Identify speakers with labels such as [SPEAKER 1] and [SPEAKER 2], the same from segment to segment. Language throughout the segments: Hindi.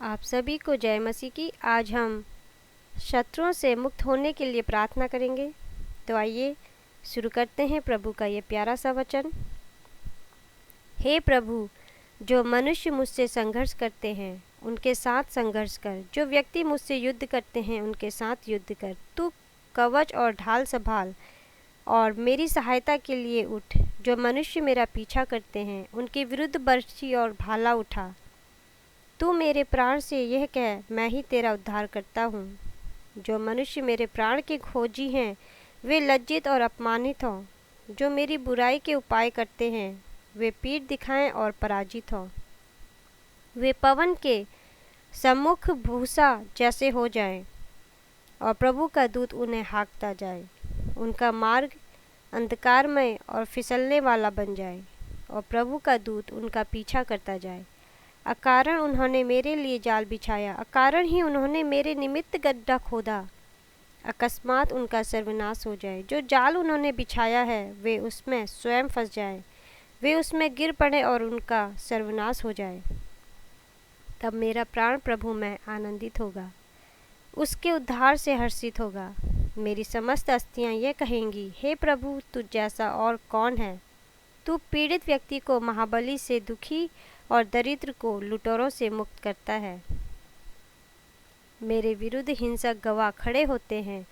[SPEAKER 1] आप सभी को जय मसीह की। आज हम शत्रुओं से मुक्त होने के लिए प्रार्थना करेंगे। तो आइए शुरू करते हैं प्रभु का ये प्यारा सा वचन। हे प्रभु, जो मनुष्य मुझसे संघर्ष करते हैं उनके साथ संघर्ष कर, जो व्यक्ति मुझसे युद्ध करते हैं उनके साथ युद्ध कर। तू कवच और ढाल संभाल और मेरी सहायता के लिए उठ। जो मनुष्य मेरा पीछा करते हैं उनके विरुद्ध बर्छी और भाला उठा। तू मेरे प्राण से यह कह, मैं ही तेरा उद्धार करता हूँ। जो मनुष्य मेरे प्राण के खोजी हैं वे लज्जित और अपमानित हों। जो मेरी बुराई के उपाय करते हैं वे पीठ दिखाएं और पराजित हों। वे पवन के सम्मुख भूसा जैसे हो जाएं और प्रभु का दूत उन्हें हाँकता जाए। उनका मार्ग अंधकारमय और फिसलने वाला बन जाए और प्रभु का दूत उनका पीछा करता जाए। अकारण उन्होंने मेरे लिए जाल बिछाया, अकारण ही उन्होंने मेरे निमित्त गड्ढा खोदा। अकस्मात उनका सर्वनाश हो जाए। जो जाल उन्होंने बिछाया है वे उसमें स्वयं फंस जाएं। वे उसमें गिर पड़े और उनका सर्वनाश हो जाए। तब मेरा प्राण प्रभु में आनंदित होगा, उसके उद्धार से हर्षित होगा। मेरी समस्त अस्थियां यह कहेंगी, हे प्रभु, तुझ जैसा और कौन है। तू पीड़ित व्यक्ति को महाबली से दुखी और दरिद्र को लुटेरों से मुक्त करता है। मेरे विरुद्ध हिंसक गवाह खड़े होते हैं।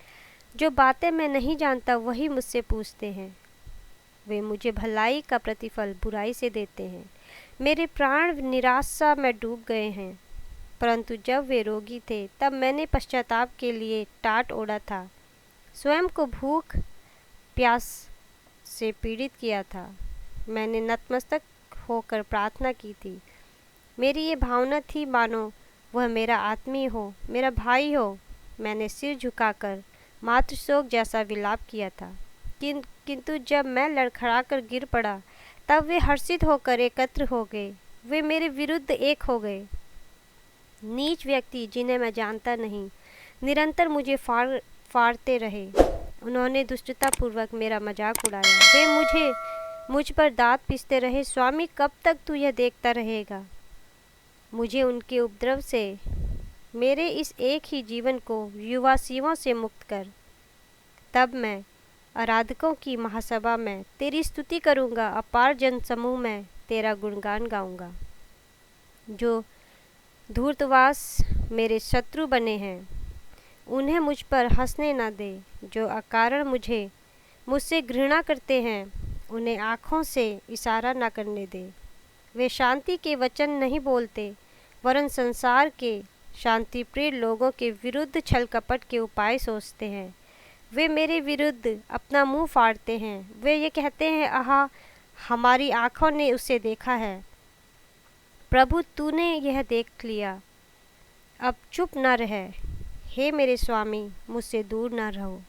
[SPEAKER 1] जो बातें मैं नहीं जानता वही मुझसे पूछते हैं। वे मुझे भलाई का प्रतिफल बुराई से देते हैं। मेरे प्राण निराशा में डूब गए हैं, परंतु जब वे रोगी थे तब मैंने पश्चाताप के लिए टाट ओढ़ा था। स्वयं को भूख प्यास से पीड़ित किया था। मैंने नतमस्तक होकर प्रार्थना की थी। मेरी ये भावना थी मानो वह मेरा आत्मीय हो, मेरा भाई हो। मैंने सिर झुकाकर मातृ शोक जैसा विलाप किया था। किंतु जब मैं लड़खड़ाकर गिर पड़ा तब वे हर्षित होकर एकत्र हो गए। वे मेरे विरुद्ध एक हो गए। नीच व्यक्ति जिन्हें मैं जानता नहीं निरंतर मुझे फाड़ते रहे। उन्होंने दुष्टतापूर्वक मेरा मजाक उड़ाया। वे मुझ पर दांत पीसते रहे। स्वामी, कब तक तू यह देखता रहेगा? मुझे उनके उपद्रव से, मेरे इस एक ही जीवन को युवासियों से मुक्त कर। तब मैं आराधकों की महासभा में तेरी स्तुति करूँगा, अपार जन समूह में तेरा गुणगान गाऊँगा। जो धूर्तवास मेरे शत्रु बने हैं उन्हें मुझ पर हंसने न दे। जो अकारण मुझसे घृणा करते हैं उन्हें आँखों से इशारा न करने दे। वे शांति के वचन नहीं बोलते वरन संसार के शांतिप्रिय लोगों के विरुद्ध छल कपट के उपाय सोचते हैं। वे मेरे विरुद्ध अपना मुंह फाड़ते हैं। वे ये कहते हैं, आहा, हमारी आँखों ने उसे देखा है। प्रभु, तूने यह देख लिया, अब चुप न रह। हे मेरे स्वामी, मुझसे दूर न रहो।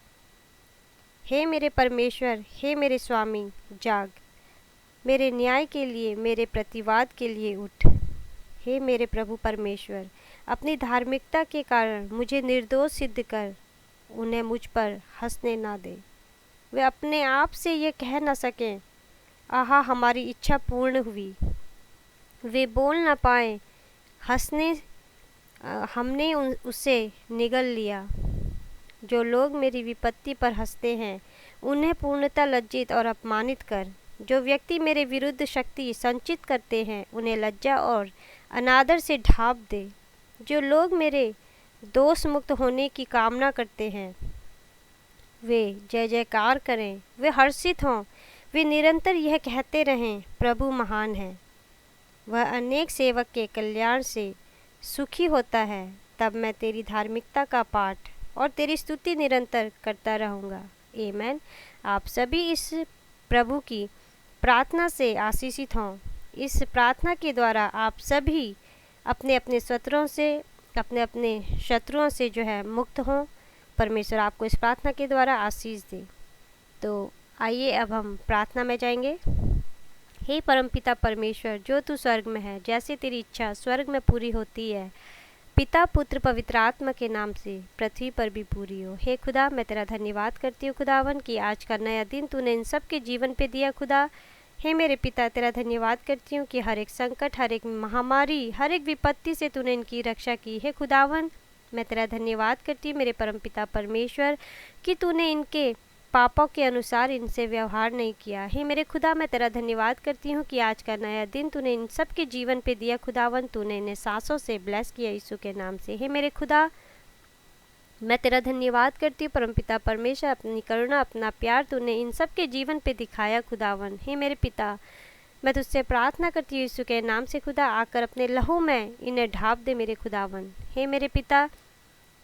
[SPEAKER 1] हे मेरे परमेश्वर, हे मेरे स्वामी, जाग। मेरे न्याय के लिए, मेरे प्रतिवाद के लिए उठ। हे मेरे प्रभु परमेश्वर, अपनी धार्मिकता के कारण मुझे निर्दोष सिद्ध कर। उन्हें मुझ पर हंसने ना दे। वे अपने आप से ये कह न सकें, आहा, हमारी इच्छा पूर्ण हुई। वे बोल न पाए, हमने उसे निगल लिया। जो लोग मेरी विपत्ति पर हंसते हैं उन्हें पूर्णतः लज्जित और अपमानित कर। जो व्यक्ति मेरे विरुद्ध शक्ति संचित करते हैं उन्हें लज्जा और अनादर से ढाँप दे। जो लोग मेरे दोष मुक्त होने की कामना करते हैं वे जय जयकार करें, वे हर्षित हों। वे निरंतर यह कहते रहें, प्रभु महान है। वह अनेक सेवक के कल्याण से सुखी होता है। तब मैं तेरी धार्मिकता का पाठ और तेरी स्तुति निरंतर करता रहूँगा। आमीन। आप सभी इस प्रभु की प्रार्थना से आशीषित हों। इस प्रार्थना के द्वारा आप सभी अपने अपने शत्रुओं से जो है मुक्त हों। परमेश्वर आपको इस प्रार्थना के द्वारा आशीष दे। तो आइए अब हम प्रार्थना में जाएंगे। हे परमपिता परमेश्वर, जो तू स्वर्ग में है, जैसे तेरी इच्छा स्वर्ग में पूरी होती है, पिता पुत्र पवित्र आत्मा के नाम से पृथ्वी पर भी पूरी हो। हे खुदा, मैं तेरा धन्यवाद करती हूँ खुदावन कि आज का नया दिन तूने इन सब के जीवन पे दिया खुदा। हे मेरे पिता, तेरा धन्यवाद करती हूँ कि हर एक संकट, हर एक महामारी, हर एक विपत्ति से तूने इनकी रक्षा की है खुदावन। मैं तेरा धन्यवाद करती हूँ मेरे परमपिता परमेश्वर कि तूने इनके पापों के अनुसार इनसे व्यवहार नहीं किया। हे मेरे खुदा, मैं तेरा धन्यवाद करती हूँ कि आज का नया दिन तूने इन सब के जीवन पे दिया खुदावन। तूने इन्हें सांसों से ब्लेस किया यीशु के नाम से। हे मेरे खुदा, मैं तेरा धन्यवाद करती हूँ परमपिता परमेश्वर, अपनी करुणा, अपना प्यार तूने इन सब के जीवन पे दिखाया खुदावन। हे मेरे पिता, मैं तुझसे प्रार्थना करती हूँ यीशु के नाम से खुदा, आकर अपने लहू में इन्हें ढाप दे मेरे खुदावन। हे मेरे पिता,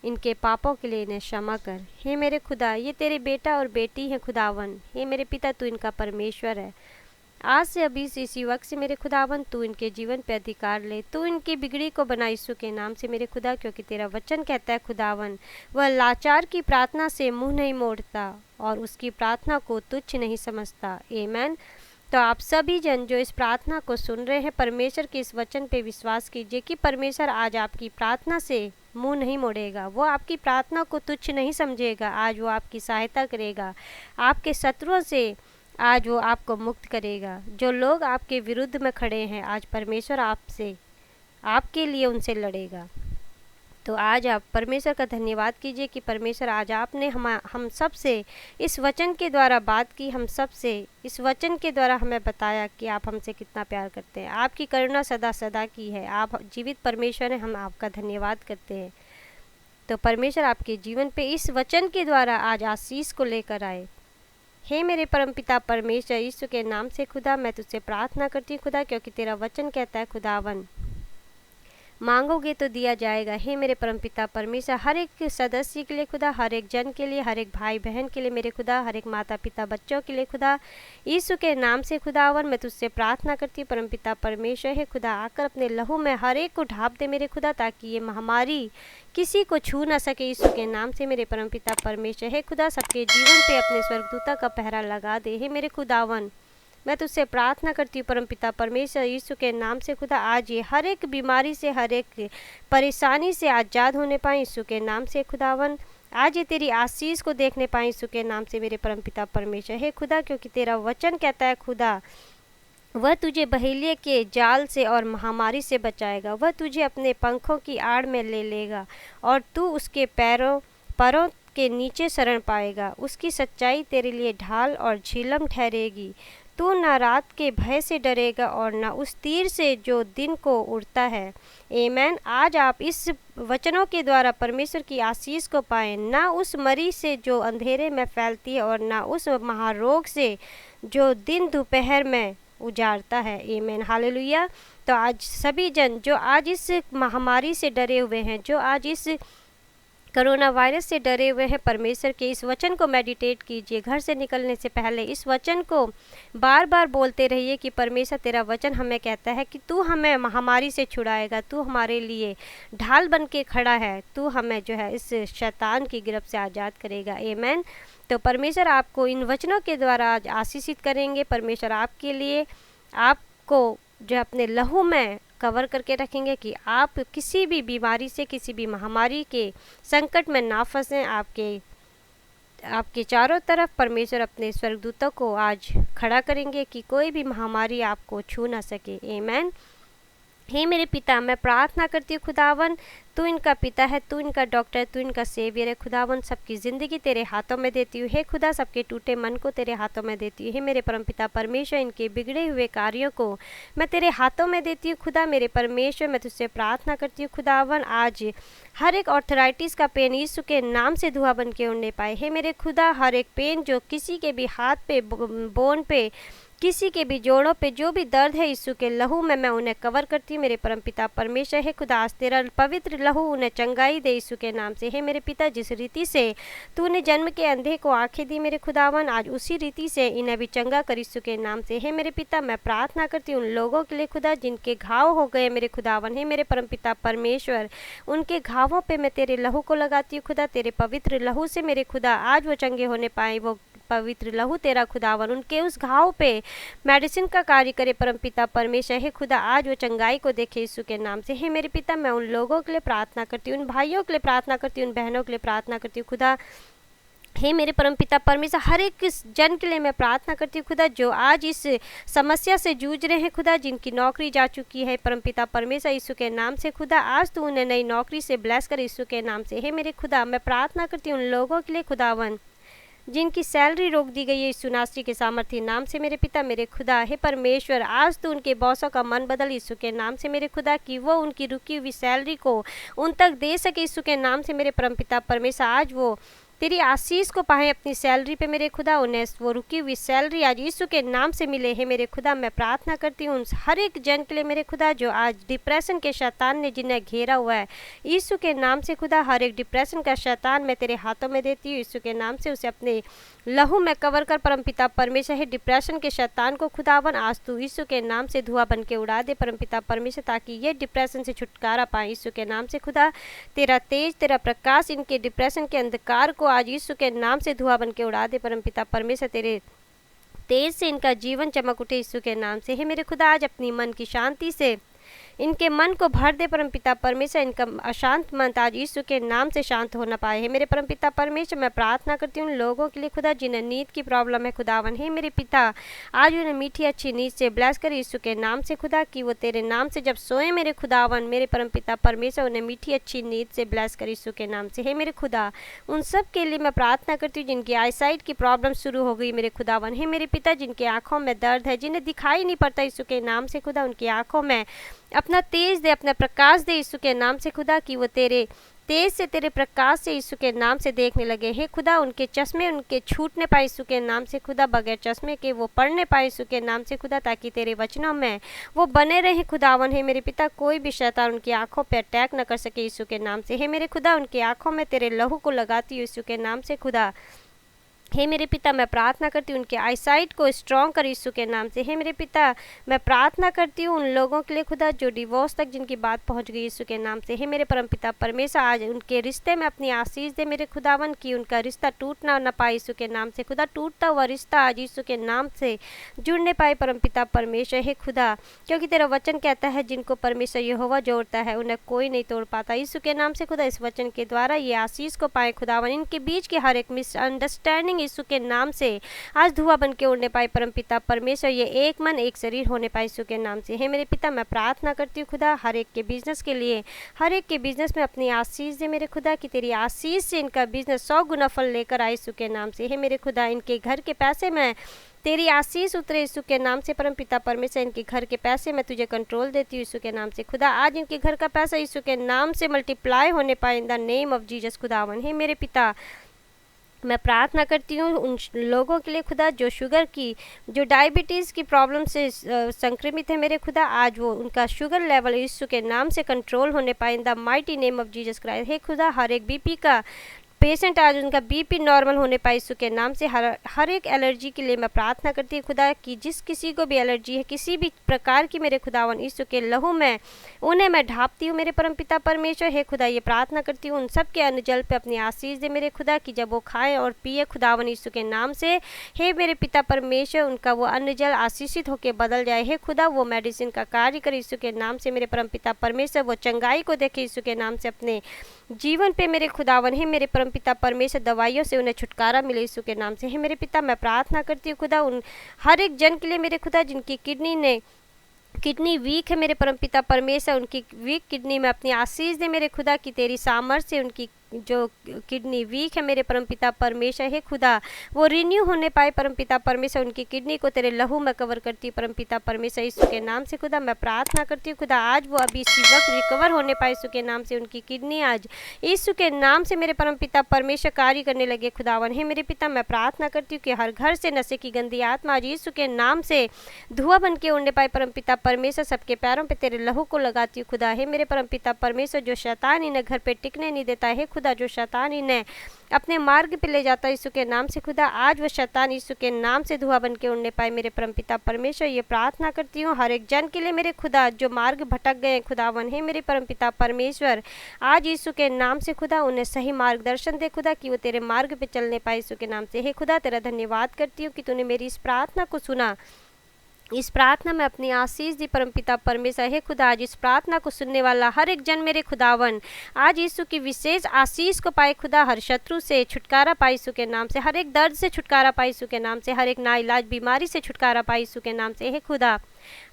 [SPEAKER 1] इनके पापों के लिए इन्हें क्षमा कर। हे मेरे खुदा, ये तेरे बेटा और बेटी हैं खुदावन। हे मेरे पिता, तू इनका परमेश्वर है। आज से अभी से इसी वक्त से मेरे खुदावन तू इनके जीवन पे अधिकार ले। तू इनकी बिगड़ी को बना यीशु के नाम से मेरे खुदा, क्योंकि तेरा वचन कहता है खुदावन, वह लाचार की प्रार्थना से मुंह नहीं मोड़ता और उसकी प्रार्थना को तुच्छ नहीं समझता। आमीन। तो आप सभी जन जो इस प्रार्थना को सुन रहे हैं, परमेश्वर के इस वचन पे विश्वास कीजिए कि परमेश्वर आज आपकी प्रार्थना से मुंह नहीं मोड़ेगा। वो आपकी प्रार्थना को तुच्छ नहीं समझेगा। आज वो आपकी सहायता करेगा। आपके शत्रुओं से आज वो आपको मुक्त करेगा। जो लोग आपके विरुद्ध में खड़े हैं, आज परमेश्वर आपसे, आपके लिए उनसे लड़ेगा। तो आज आप परमेश्वर का धन्यवाद कीजिए कि परमेश्वर आज आपने हम सब से इस वचन के द्वारा बात की, हम सब से इस वचन के द्वारा हमें बताया कि आप हमसे कितना प्यार करते हैं। आपकी करुणा सदा सदा की है। आप जीवित परमेश्वर हैं, हम आपका धन्यवाद करते हैं। तो परमेश्वर आपके जीवन पे इस वचन के द्वारा आज आशीष को लेकर आए। हे मेरे परमपिता परमेश्वर, यीशु के नाम से खुदा, मैं तुझसे प्रार्थना करती हूँ खुदा, क्योंकि तेरा वचन कहता है खुदावन, मांगोगे तो दिया जाएगा। हे मेरे परमपिता परमेश्वर, हर एक सदस्य के लिए खुदा, हर एक जन के लिए, हर एक भाई बहन के लिए मेरे खुदा, हर एक माता पिता बच्चों के लिए खुदा, यीशु के नाम से खुदावन मैं तुझसे प्रार्थना करती हूँ परमपिता परमेश्वर। है खुदा, आकर अपने लहू में हर एक को ढाप दे मेरे खुदा, ताकि ये महामारी किसी को छू ना सके यीशु के नाम से मेरे परमपिता परमेश्वर। है खुदा, सबके जीवन पे अपने स्वर्गदूता का पहरा लगा दे। हे मेरे खुदावन, मैं तुझसे प्रार्थना करती हूँ परमपिता परमेश्वर, यीशु के नाम से खुदा, आज ये हर एक बीमारी से, हर एक परेशानी से आज़ाद होने पाए यीशु के नाम से खुदावन। आज ये तेरी आशीष को देखने पाए यीशु के नाम से मेरे परमपिता परमेश्वर। हे खुदा, क्योंकि तेरा वचन कहता है खुदा, वह तुझे बहेलिए के जाल से और महामारी से बचाएगा। वह तुझे अपने पंखों की आड़ में ले लेगा और तू उसके पैरों के नीचे शरण पाएगा। उसकी सच्चाई तेरे लिए ढाल और झिलम ठहरेगी। तू न रात के भय से डरेगा और न उस तीर से जो दिन को उड़ता है। आमीन। आज आप इस वचनों के द्वारा परमेश्वर की आशीष को पाएं, ना उस मरी से जो अंधेरे में फैलती है और ना उस महारोग से जो दिन दोपहर में उजाड़ता है। आमीन, हालेलुया। तो आज सभी जन जो आज इस महामारी से डरे हुए हैं, जो आज इस कोरोना वायरस से डरे हुए हैं, परमेश्वर के इस वचन को मेडिटेट कीजिए। घर से निकलने से पहले इस वचन को बार बार बोलते रहिए कि परमेश्वर, तेरा वचन हमें कहता है कि तू हमें महामारी से छुड़ाएगा, तू हमारे लिए ढाल बन के खड़ा है, तू हमें जो है इस शैतान की गिरफ्त से आज़ाद करेगा। आमीन। तो परमेश्वर आपको इन वचनों के द्वारा आज आशीषित करेंगे। परमेश्वर आपके लिए आपको जो अपने लहू में कवर करके रखेंगे कि आप किसी भी बीमारी से, किसी भी महामारी के संकट में ना फंसें। आपके चारों तरफ परमेश्वर अपने स्वर्गदूतों को आज खड़ा करेंगे कि कोई भी महामारी आपको छू ना सके। आमीन। हे मेरे पिता, मैं प्रार्थना करती हूँ खुदावन, तू इनका पिता है, तू इनका डॉक्टर, तू इनका सेवियर है खुदावन। सबकी ज़िंदगी तेरे हाथों में देती हूँ। हे खुदा, सबके टूटे मन को तेरे हाथों में देती हूँ। हे मेरे परमपिता परमेश्वर, इनके बिगड़े हुए कार्यों को मैं तेरे हाथों में देती हूँ खुदा। मेरे परमेश्वर, मैं तुझसे प्रार्थना करती हूँ खुदावन, आज हर एक ऑर्थराइटिस का पेन यीशु के नाम से धुआं बन के उड़ने पाए। हे मेरे खुदा, हर एक पेन जो किसी के भी हाथ पे, बोन पे, किसी के भी जोड़ों पे जो भी दर्द है, यीशु के लहू में मैं उन्हें कवर करती हूँ मेरे परमपिता परमेश्वर। है खुदा, आज तेरा पवित्र लहू उन्हें चंगाई दे यीशु के नाम से। हे मेरे पिता, जिस रीति से तूने जन्म के अंधे को आंखें दी मेरे खुदावन, आज उसी रीति से इन्हें भी चंगा कर यीशु के नाम से। हे मेरे पिता, मैं प्रार्थना करती हूँ उन लोगों के लिए खुदा जिनके घाव हो गए मेरे खुदावन। हे मेरे परमपिता परमेश्वर, उनके घावों पे मैं तेरे लहू को लगाती हूँ खुदा। तेरे पवित्र लहू से मेरे खुदा आज वो चंगे होने पाए। वो पवित्र लहू तेरा खुदावन उनके उस घाव पे मेडिसिन का कार्य करे परमपिता परमेश्वर। हे खुदा, आज वो चंगाई को देखे यीशु के नाम से। हे मेरे पिता, मैं उन लोगों के लिए प्रार्थना करती हूँ, उन भाइयों के लिए प्रार्थना करती हूँ, उन बहनों के लिए प्रार्थना करती हूँ खुदा हे मेरे परमपिता परमेश्वर, हर एक जन के लिए मैं प्रार्थना करती हूँ खुदा, जो आज इस समस्या से जूझ रहे हैं खुदा, जिनकी नौकरी जा चुकी है परमपिता परमेश्वर यीशु के नाम से खुदा, आज तू उन्हें नई नौकरी से ब्लेस कर यीशु के नाम से। हे मेरे खुदा, मैं प्रार्थना करती हूँ उन लोगों के लिए खुदावन जिनकी सैलरी रोक दी गई है यीशु नासरी के सामर्थ्य नाम से मेरे पिता मेरे खुदा। हे परमेश्वर, आज तो उनके बॉसों का मन बदल यीशु के नाम से मेरे खुदा, कि वो उनकी रुकी हुई सैलरी को उन तक दे सके यीशु के नाम से मेरे परमपिता परमेश्वर। आज वो तेरी आशीष को पाए अपनी सैलरी पे मेरे खुदा, उन्हें वो रुकी हुई सैलरी आज यीशु के नाम से मिले। है मेरे खुदा, मैं प्रार्थना करती हूँ हर एक जन के लिए मेरे खुदा, जो आज डिप्रेशन के शैतान ने जिन्हें घेरा हुआ है यीशु के नाम से खुदा, हर एक डिप्रेशन का शैतान मैं तेरे हाथों में देती हूँ यीशु के नाम से। उसे अपने लहू में कवर कर परमपिता परमेश्वर। है डिप्रेशन के शैतान को खुदावन आज तू यीशु के नाम से धुआं बन के उड़ा दे परमपिता परमेश्वर, ताकि ये डिप्रेशन से छुटकारा पाए यीशु के नाम से खुदा। तेरा तेज, तेरा प्रकाश इनके डिप्रेशन के अंधकार को आज यीशु के नाम से धुआं बन के उड़ा दे परमपिता परमेश्वर। तेरे तेज से इनका जीवन चमक उठे यीशु के नाम से। हे मेरे खुदा, आज अपनी मन की शांति से इनके मन को भर दे परमपिता परमेश्वर। इनका अशांत मन आज यीशु के नाम से शांत हो ना पाए। हे मेरे परमपिता परमेश्वर, मैं प्रार्थना करती हूँ लोगों के लिए खुदा, जिन्हें नींद की प्रॉब्लम है खुदावन। हे मेरे पिता, आज उन्हें मीठी अच्छी नींद से ब्लेस कर यीशु के नाम से खुदा, कि वो तेरे नाम से जब सोए मेरे खुदावन मेरे परमपिता परमेश्वर, उन्हें मीठी अच्छी नींद से ब्लेस कर यीशु के नाम से। हे मेरे खुदा, उन सब के लिए मैं प्रार्थना करती हूँ जिनकी आईसाइट की प्रॉब्लम शुरू हो गई मेरे खुदावन। हे मेरे पिता, जिनकी आंखों में दर्द है, जिन्हें दिखाई नहीं पड़ता यीशु के नाम से खुदा, उनकी आंखों में अपना तेज दे, अपना प्रकाश दे यीशु के नाम से खुदा, कि वो तेरे तेज से, तेरे प्रकाश से यीशु के नाम से देखने लगे। हे खुदा, उनके चश्मे उनके छूटने पाए यीशु के नाम से खुदा, बगैर चश्मे के वो पढ़ने पाए यीशु के नाम से खुदा, ताकि तेरे वचनों में वो बने रहे खुदावन। हे मेरे पिता, कोई भी शैतान उनकी आंखों पर अटैक न कर सके यीशु के नाम से। हे मेरे खुदा, उनकी आंखों में तेरे लहू को लगाती हूँ यीशु के नाम से खुदा। हे मेरे पिता, मैं प्रार्थना करती हूँ उनके आईसाइट को स्ट्रॉन्ग कर यीशु के नाम से। हे मेरे पिता, मैं प्रार्थना करती हूँ उन लोगों के लिए खुदा, जो डिवोर्स तक जिनकी बात पहुँच गई यीशु के नाम से। हे मेरे परमपिता परमेश्वर, आज उनके रिश्ते में अपनी आशीष दे मेरे खुदावन, की उनका रिश्ता टूटना न पाए यीशु के नाम से खुदा। टूटता हुआ रिश्ता आज यीशु के नाम से जुड़ने पाए परमपिता परमेश्वर। हे खुदा, क्योंकि तेरा वचन कहता है जिनको परमेश्वर यहोवा जोड़ता है उन्हें कोई नहीं तोड़ पाता यीशु के नाम से खुदा। इस वचन के द्वारा ये आशीष को पाए खुदावन, इनके बीच की हर एक मिसअंडरस्टैंडिंग यीशु के नाम से आज धुआं बन के उड़ने पाए परमपिता परमेश्वर। ये एक मन एक शरीर होने पाए यीशु के नाम से। हे मेरे पिता, मैं प्रार्थना करती हूँ खुदा, हर एक के बिजनेस के लिए, हर एक के बिजनेस में अपनी आशीष दे मेरे खुदा, कि तेरी आशीष से इनका बिजनेस 100 गुना फल लेकर आए यीशु के नाम से। हे मेरे खुदा, इनके घर के पैसे में तेरी आशीष उतरे यीशु के नाम से परमपिता परमेश्वर। इनके घर के पैसे मैं तुझे कंट्रोल देती हूँ यीशु के नाम से खुदा। आज इनके घर का पैसा यीशु के नाम से मल्टीप्लाई होने पाए in the name of Jesus खुदावन। हे मेरे पिता, मैं प्रार्थना करती हूँ उन लोगों के लिए खुदा, जो शुगर की, जो डायबिटीज़ की प्रॉब्लम से संक्रमित है मेरे खुदा, आज वो उनका शुगर लेवल यीशु के नाम से कंट्रोल होने पाए in the mighty name of Jesus Christ. हे खुदा, हर एक बीपी का पेशेंट आज उनका बीपी नॉर्मल होने पाए यीशु के नाम से। हर एक एलर्जी के लिए मैं प्रार्थना करती हूँ खुदा, कि जिस किसी को भी एलर्जी है किसी भी प्रकार की मेरे खुदावन, यीशु के लहू में उन्हें मैं ढापती हूँ मेरे परमपिता परमेश्वर। हे खुदा, ये प्रार्थना करती हूँ उन सब के अन्न जल पे अपनी आशीष दे मेरे खुदा, कि जब वो खाएं और पिए खुदावन यीशु के नाम से। हे मेरे पिता परमेश्वर, उनका वो अन्न जल आशीषित होकर बदल जाए। हे खुदा, वो मेडिसिन का कार्य करे यीशु के नाम से मेरे परमपिता परमेश्वर। वो चंगाई को देखे यीशु के नाम से अपने जीवन पे मेरे खुदावन। हे मेरे परमपिता परमेश्वर, दवाइयों से उन्हें छुटकारा मिले यीशु के नाम से। हे मेरे पिता, मैं प्रार्थना करती हूँ खुदा उन हर एक जन के लिए मेरे खुदा, जिनकी किडनी वीक है मेरे परमपिता परमेश्वर। उनकी वीक किडनी में अपनी आशीष दे मेरे खुदा, की तेरी सामर्थ्य से उनकी जो किडनी वीक है मेरे परमपिता परमेश्वर। हे खुदा, वो रिन्यू होने पाए परमपिता परमेश्वर। उनकी किडनी को तेरे लहू में कवर करती हूँ परमपिता परमेश्वर यीशु के नाम से खुदा। मैं प्रार्थना करती हूँ खुदा, आज वो अभी इसी वक्त रिकवर होने पाए यीशु के नाम से। उनकी किडनी आज यीशु के नाम से मेरे परमपिता परमेश्वर कार्य करने लगे खुदावन। हे मेरे पिता, मैं प्रार्थना करती हूँ कि हर घर से नशे की गंदी आत्मा आज यीशु के नाम से धुआं बन के उड़ने पाए परमपिता परमेश्वर। सबके पैरों पे तेरे लहू को लगाती हूँ खुदा। हे मेरे परमपिता परमेश्वर, जो शैतान इन्हें घर पे टिकने नहीं देता है खुदा, जो शैतान इन्हें अपने मार्ग पे ले जाता है यीशु के नाम से खुदा, आज वो शैतान यीशु के नाम से धुआं बन के उड़ने पाए मेरे परमपिता परमेश्वर। ये प्रार्थना करती हूँ हर एक जन के लिए मेरे खुदा, जो मार्ग भटक गए खुदावन। हे मेरे परमपिता परमेश्वर, आज यीशु के नाम से खुदा उन्हें सही मार्गदर्शन दे खुदा, कि वो तेरे मार्ग पे चलने पाए यीशु के नाम से। हे खुदा, तेरा धन्यवाद करती हूँ कि तूने मेरी इस प्रार्थना को सुना इस प्रार्थना में अपनी आशीष दी परमपिता परमेश्वर। हे खुदा, आज इस प्रार्थना को सुनने वाला हर एक जन मेरे खुदावन आज यीशु की विशेष आशीष को पाए खुदा, हर शत्रु से छुटकारा पाए यीशु के नाम से, हर एक दर्द से छुटकारा पाए यीशु के नाम से, हर एक नाइलाज बीमारी से छुटकारा पाए यीशु के नाम से। हे खुदा,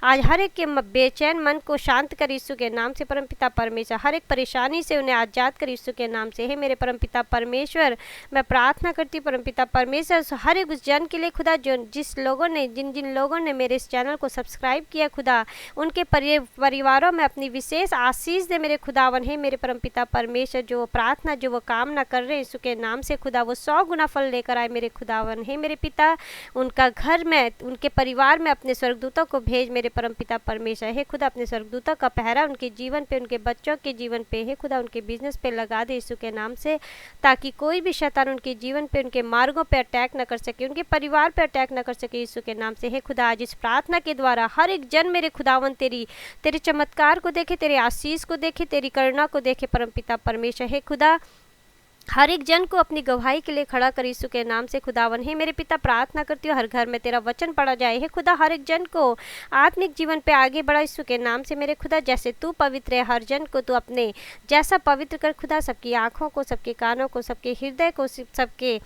[SPEAKER 1] आज हर एक के बेचैन मन को शांत कर यीशु के नाम से परमपिता परमेश्वर, हर एक परेशानी से उन्हें आजाद कर यीशु के नाम से। हे मेरे परमपिता परमेश्वर, मैं प्रार्थना करती हूँ परमपिता परमेश्वर हर एक उस जन के लिए खुदा, जो जिन जिन लोगों ने मेरे इस चैनल को सब्सक्राइब किया खुदा, उनके परिवारों में अपनी विशेष आशीष दे मेरे खुदावन। हे मेरे परमपिता परमेश्वर, जो प्रार्थना जो वो कामना कर रहे हैं यीशु के नाम से खुदा, वो 100 गुना फल लेकर आए मेरे खुदावन। हे मेरे पिता, उनका घर में, उनके परिवार में अपने स्वर्गदूतों को भेज मेरे परमपिता परमेश्वर। हे खुदा, अपने स्वर्गदूतों का पहरा उनके जीवन पे, उनके बच्चों के जीवन पे, हे खुदा, उनके बिजनेस पे लगा दे यीशु के नाम से, ताकि कोई भी शैतान उनके जीवन पे, उनके मार्गों पे अटैक न कर सके, उनके परिवार पे अटैक न कर सके यीशु के नाम से। हे खुदा, आज इस प्रार्थना के द्वारा हर एक जन मेरे खुदावन तेरे चमत्कार को देखे, तेरे आशीष को देखे, तेरी करुणा को देखे परमपिता परमेश्वर। हे खुदा, हर एक जन को अपनी गवाही के लिए खड़ा कर यीशु के नाम से खुदावन। हे मेरे पिता, प्रार्थना करती हूँ हर घर में तेरा वचन पढ़ा जाए। हे खुदा, हर एक जन को आत्मिक जीवन पे आगे बढ़ा यीशु के नाम से मेरे खुदा। जैसे तू पवित्र है, हर जन को तू अपने जैसा पवित्र कर खुदा, सबकी आँखों को, सबके कानों को, सबके हृदय को, सबके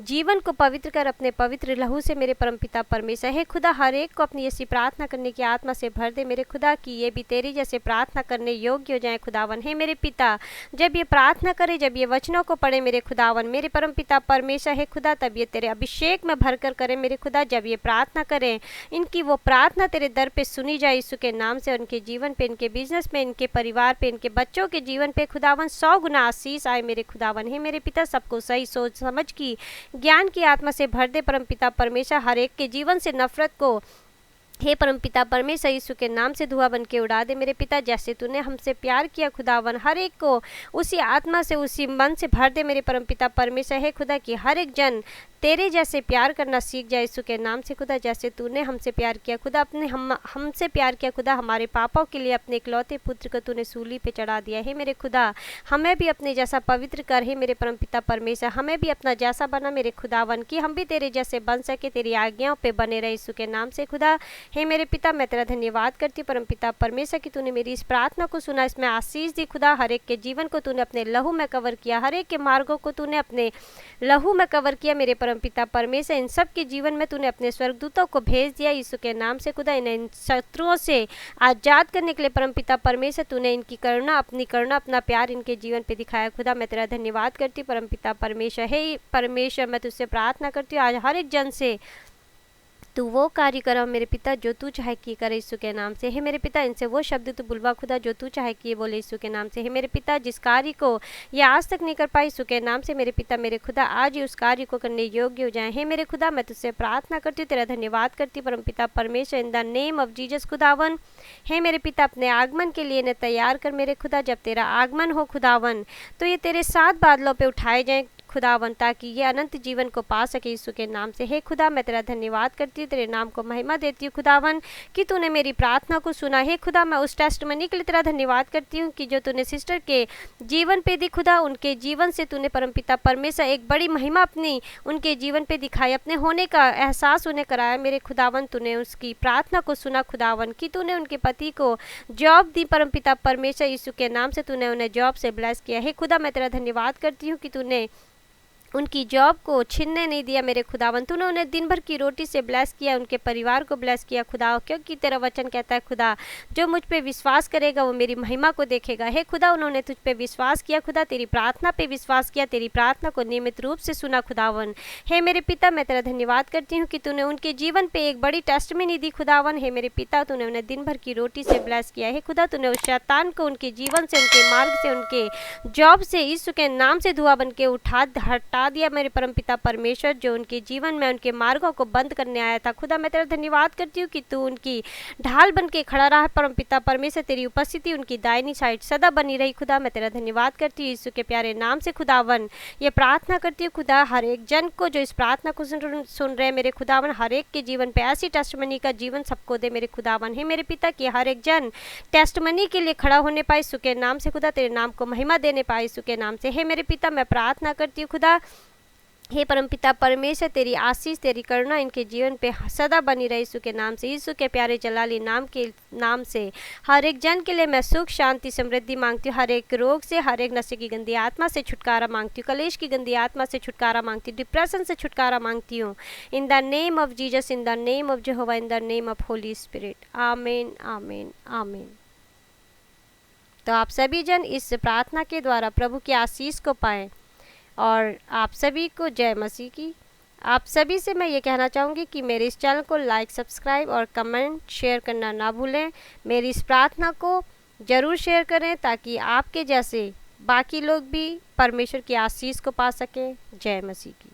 [SPEAKER 1] जीवन को पवित्र कर अपने पवित्र लहू से मेरे परमपिता परमेश्वर। हे खुदा, हर एक को अपनी ऐसी प्रार्थना करने की आत्मा से भर दे मेरे खुदा, कि ये भी तेरी जैसे प्रार्थना करने योग्य हो जाए खुदावन। हे मेरे पिता, जब ये प्रार्थना करे, जब ये वचनों को पढ़े मेरे खुदावन, मेरे परमपिता परमेश्वर, हे खुदा, तब ये तेरे अभिषेक में भर कर करे मेरे खुदा। जब ये प्रार्थना करें, इनकी वो प्रार्थना तेरे दर पे सुनी जाए यीशु के नाम से, उनके जीवन पे, इनके बिजनेस में, इनके परिवार पे, इनके बच्चों के जीवन पे खुदावन 100 गुना आशीष आए मेरे खुदावन। हे मेरे पिता, सबको सही सोच समझ की, ज्ञान की आत्मा से भर दे परमपिता परमेश्वर। हर एक के जीवन से नफरत को हे परमपिता परमेश्वर यीशु के नाम से धुआं बन के उड़ा दे मेरे पिता। जैसे तूने हमसे प्यार किया खुदावन, हर एक को उसी आत्मा से, उसी मन से भर दे मेरे परमपिता परमेश्वर। हे खुदा, कि हर एक जन तेरे जैसे प्यार करना सीख जाए यीशु के नाम से खुदा। जैसे तूने हमसे प्यार किया खुदा, अपने हमसे प्यार किया खुदा, हमारे पापों के लिए अपने इकलौते पुत्र को तूने सूली पे चढ़ा दिया। हे मेरे खुदा, हमें भी अपने जैसा पवित्र कर हे मेरे परमपिता परमेश्वर, हमें भी अपना जैसा बना मेरे खुदावन, कि हम भी तेरे जैसे बन सके, तेरी आज्ञाओं पे बने रहे यीशु के नाम से खुदा। हे मेरे पिता, मैं तेरा धन्यवाद करती हूँ परमपिता परमेश्वर, कि तूने मेरी इस प्रार्थना को सुना, इसमें आशीष दी खुदा। हर एक के जीवन को तूने अपने लहू में कवर किया, हर एक के मार्गों को तूने अपने लहू में कवर किया मेरे परमपिता परमेश्वर। इन सब के जीवन में तूने अपने स्वर्गदूतों को भेज दिया यीशु के नाम से खुदा। इन शत्रुओं से आजाद करने के लिए परमपिता परमेश्वर, तूने इनकी करुणा, अपनी करुणा, अपना प्यार इनके जीवन पे दिखाया खुदा। मैं तेरा धन्यवाद करती हूँ परमपिता परमेश्वर। हे परमेश्वर, मैं तुझसे प्रार्थना करती हूँ आज हर एक जन से तू वो कार्य करो मेरे पिता जो तू चाहे कि करे यीशु के नाम से। हे मेरे पिता, इनसे वो शब्द तू बुलवा खुदा जो तू चाहे कि ये बोले यीशु के नाम से। हे मेरे पिता, जिस कार्य को ये आज तक नहीं कर पाई यीशु के नाम से मेरे पिता, मेरे खुदा, आज ही उस कार्य को करने योग्य हो जाए। हे मेरे खुदा, मैं तुझसे प्रार्थना करती हूँ, तेरा धन्यवाद करती हूँ परमपिता परमेश्वर, in the name of Jesus खुदावन। हे मेरे पिता, अपने आगमन के लिए इन्हें तैयार कर मेरे खुदा। जब तेरा आगमन हो खुदावन, तो ये तेरे 7 बादलों पर उठाए जाएँ खुदावन, ताकि ये अनंत जीवन को पा सके यीशु के नाम से। हे खुदा, मैं तेरा धन्यवाद करती हूँ, तेरे नाम को महिमा देती हूँ खुदावन, कि तूने मेरी प्रार्थना को सुना। हे खुदा, मैं उस टेस्टमनी के लिए तेरा धन्यवाद करती हूँ कि जो तूने सिस्टर के जीवन पे दी खुदा, उनके जीवन से तूने परमपिता परमेश्वर एक बड़ी महिमा अपनी उनके जीवन पे दिखाई, अपने होने का एहसास उन्हें कराया मेरे खुदावन। तूने उसकी प्रार्थना को सुना खुदावन, कि तूने उनके पति को जॉब दी परमपिता परमेश्वर यीशु के नाम से, तूने उन्हें जॉब से ब्लेस किया। हे खुदा, मैं तेरा धन्यवाद करती हूँ कि तूने उनकी जॉब को छीनने नहीं दिया मेरे खुदावन। तूने उन्हें दिन भर की रोटी से ब्लेस किया, उनके परिवार को ब्लेस किया खुदा, क्योंकि तेरा वचन कहता है खुदा, जो मुझ पे विश्वास करेगा वो मेरी महिमा को देखेगा। हे खुदा, उन्होंने तुझ पे विश्वास किया खुदा, तेरी प्रार्थना पे विश्वास किया, तेरी प्रार्थना को नियमित रूप से सुना खुदावन। हे मेरे पिता, मैं तेरा धन्यवाद करती हूँ कि तूने उनके जीवन पे एक बड़ी टेस्टमनी दी खुदावन। हे मेरे पिता, तूने उन्हें दिन भर की रोटी से ब्लेस किया। हे खुदा, तूने उस शैतान को उनके जीवन से, उनके मार्ग से, उनके जॉब से यीशु के नाम से धुआं बन के हटा दिया मेरे परमपिता परमेश्वर, जो उनके जीवन में उनके मार्गों को बंद करने आया था खुदा। मैं तेरा धन्यवाद करती हूँ कि तू उनकी ढाल बन के खड़ा रहा परमपिता परमेश्वर, तेरी उपस्थिति उनकी दाहिनी साइड सदा बनी रही खुदा। मैं तेरा धन्यवाद करती हूँ यीशु के प्यारे नाम से खुदावन। ये प्रार्थना करती हूँ खुदा, हर एक जन को जो इस प्रार्थना को सुन रहे मेरे खुदावन, हर एक के जीवन पे ऐसी टेस्टमनी का जीवन सबको दे मेरे खुदावन। हे मेरे पिता, कि हर एक जन टेस्टमनी के लिए खड़ा होने पाए यीशु के नाम से खुदा, तेरे नाम को महिमा देने पाए यीशु के नाम से। हे मेरे पिता, मैं प्रार्थना करती हूँ खुदा, हे परमपिता परमेश्वर, तेरी आशीष, तेरी करुणा इनके जीवन पे सदा बनी रहे यीशु के नाम से। यीशु के प्यारे जलाली नाम से हर एक जन के लिए मैं सुख, शांति, समृद्धि मांगती हूँ। हर एक रोग से, हर एक नशे की गंदी आत्मा से छुटकारा मांगती हूँ। कलेश की गंदी आत्मा से छुटकारा मांगती हूँ। डिप्रेशन से छुटकारा मांगती हूँ। In the name of Jesus, in the name of Jehovah, in the name of Holi spirit. आमीन, आमीन, आमीन। तो आप सभी जन इस प्रार्थना के द्वारा प्रभु की आशीष को पाएं। और आप सभी को जय मसीह की। आप सभी से मैं ये कहना चाहूँगी कि मेरे इस चैनल को लाइक, सब्सक्राइब और कमेंट शेयर करना ना भूलें। मेरी इस प्रार्थना को ज़रूर शेयर करें ताकि आपके जैसे बाकी लोग भी परमेश्वर की आशीष को पा सकें। जय मसीह की।